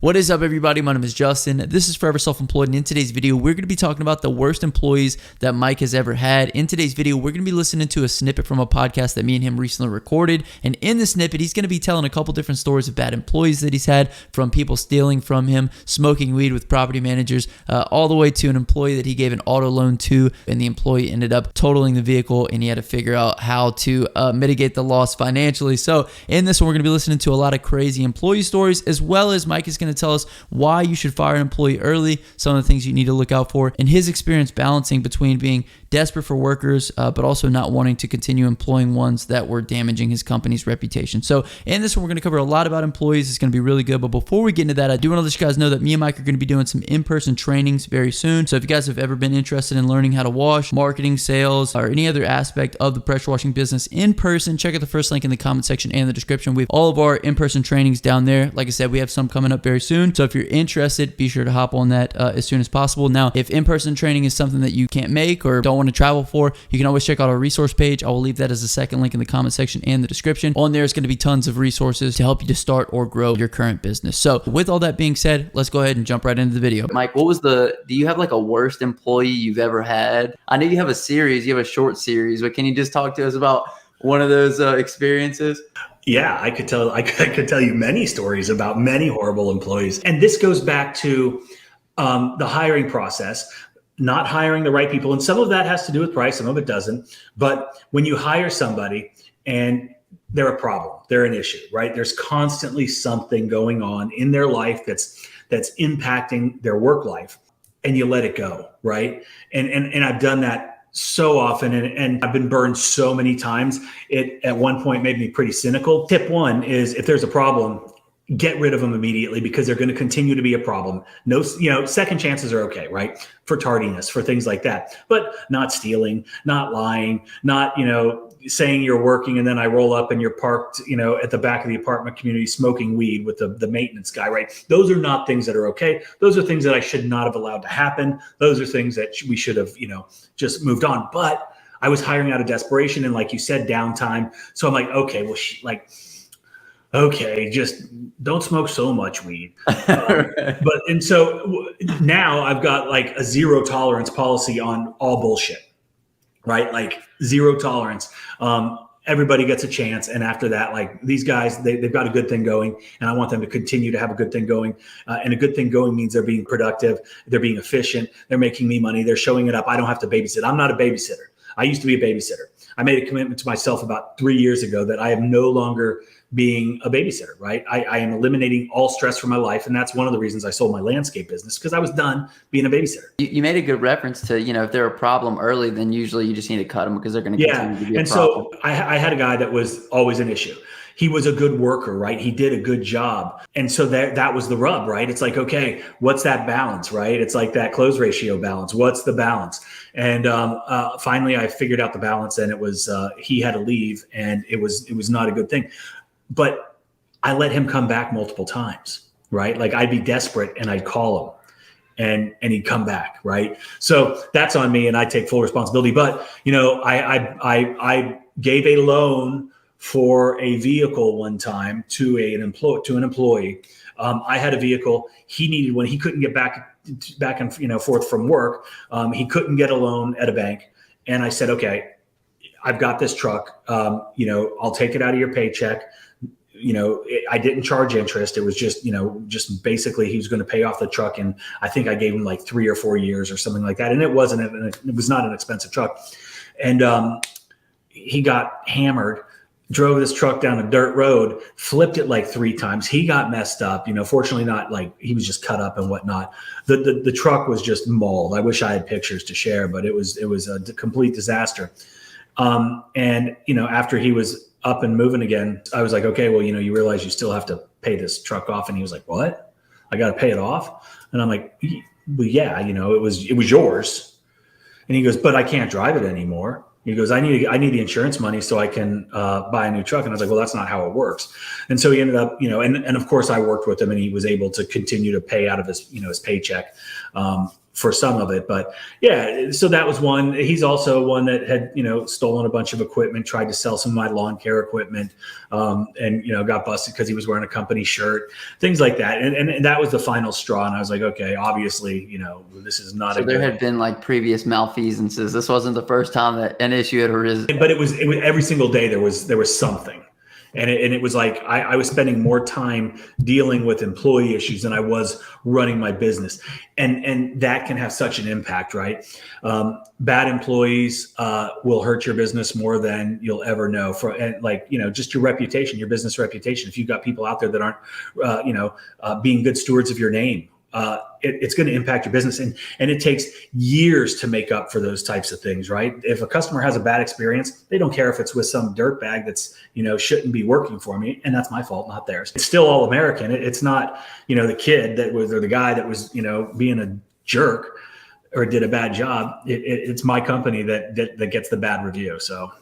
What is up, everybody? My name is Justin. This is Forever Self-Employed, and in today's video, we're going to be talking about the worst employees that Mike has ever had. In today's video, we're going to be listening to a snippet from a podcast that me and him recently recorded, and in the snippet, he's going to be telling a couple different stories of bad employees that he's had, from people stealing from him, smoking weed with property managers, all the way to an employee that he gave an auto loan to, and the employee ended up totaling the vehicle, and he had to figure out how to mitigate the loss financially. So in this one, we're going to be listening to a lot of crazy employee stories, as well as Mike is going to tell us why you should fire an employee early, some of the things you need to look out for, and his experience balancing between being desperate for workers, but also not wanting to continue employing ones that were damaging his company's reputation. So in this one, we're going to cover a lot about employees. It's going to be really good. But before we get into that, I do want to let you guys know that me and Mike are going to be doing some in-person trainings very soon. So if you guys have ever been interested in learning how to wash, marketing, sales, or any other aspect of the pressure washing business in person, check out the first link in the comment section and the description. We have all of our in-person trainings down there. Like I said, we have some coming up very soon. So if you're interested, be sure to hop on that as soon as possible. Now, if in-person training is something that you can't make or don't want to travel for, you can always check out our resource page. I will leave that as a second link in the comment section and the description. On there is going to be tons of resources to help you to start or grow your current business. So with all that being said, let's go ahead and jump right into the video. Mike, do you have like a worst employee you've ever had? I know you have a series, you have a short series, but can you just talk to us about one of those experiences? Yeah, I could tell you many stories about many horrible employees. And this goes back to the hiring process, not hiring the right people. And some of that has to do with price, some of it doesn't. But when you hire somebody and they're a problem, they're an issue, right? There's constantly something going on in their life that's impacting their work life, and you let it go, right? And I've done that so often, and I've been burned so many times. It at one point made me pretty cynical. Tip one is, if there's a problem, get rid of them immediately, because they're going to continue to be a problem. No, second chances are okay, right? For tardiness, for things like that, but not stealing, not lying, not, saying you're working and then I roll up and you're parked, at the back of the apartment community smoking weed with the maintenance guy, right? Those are not things that are okay. Those are things that I should not have allowed to happen. Those are things that we should have, just moved on. But I was hiring out of desperation and, like you said, downtime. So I'm like, okay, well, okay, just don't smoke so much weed. And so now I've got like a zero tolerance policy on all bullshit, right? Like zero tolerance. Everybody gets a chance. And after that, like, these guys, they've got a good thing going, and I want them to continue to have a good thing going. And a good thing going means they're being productive. They're being efficient. They're making me money. They're showing it up. I don't have to babysit. I'm not a babysitter. I used to be a babysitter. I made a commitment to myself about 3 years ago that I am no longer being a babysitter, right? I am eliminating all stress from my life. And that's one of the reasons I sold my landscape business, because I was done being a babysitter. You made a good reference to, if they're a problem early, then usually you just need to cut them, because they're going to continue to be a problem. So I had a guy that was always an issue. He was a good worker, right? He did a good job. And so that was the rub, right? It's like, okay, what's that balance, right? It's like that close ratio balance. What's the balance? And finally, I figured out the balance, and it was he had to leave, and it was not a good thing. But I let him come back multiple times, right? Like, I'd be desperate and I'd call him and he'd come back, right? So that's on me, and I take full responsibility. But, I gave a loan for a vehicle one time to an employee. I had a vehicle he needed when he couldn't get back and forth from work. He couldn't get a loan at a bank. And I said, okay, I've got this truck. I'll take it out of your paycheck. I didn't charge interest. It was just basically he was going to pay off the truck. And I think I gave him like 3 or 4 years or something like that. And it was not an expensive truck. And he got hammered, drove this truck down a dirt road, flipped it like 3 times. He got messed up, fortunately not like he was just cut up and whatnot. The truck was just mauled. I wish I had pictures to share, but it was a complete disaster. And after he was up and moving again, I was like, okay, well, you realize you still have to pay this truck off. And he was like, what? I got to pay it off? And I'm like, well, yeah, it was yours. And he goes, but I can't drive it anymore. He goes, I need the insurance money so I can buy a new truck. And I was like, well, that's not how it works. And so he ended up, and of course I worked with him, and he was able to continue to pay out of his, his paycheck. for some of it. But yeah, so that was one. He's also one that had, stolen a bunch of equipment, tried to sell some of my lawn care equipment, and, got busted because he was wearing a company shirt, things like that. And that was the final straw. And I was like, okay, obviously, this is not So there had been like previous malfeasances. This wasn't the first time that an issue had arisen. But it was every single day there was something. And it was like I was spending more time dealing with employee issues than I was running my business. And that can have such an impact, right? Bad employees will hurt your business more than you'll ever know. Just your reputation, your business reputation. If you've got people out there that aren't, being good stewards of your name, it's going to impact your business. And it takes years to make up for those types of things, right? If a customer has a bad experience, they don't care if it's with some dirtbag that's, shouldn't be working for me. And that's my fault, not theirs. It's still all American. It's not, the kid that was, or the guy that was, being a jerk or did a bad job. It's my company that gets the bad review. So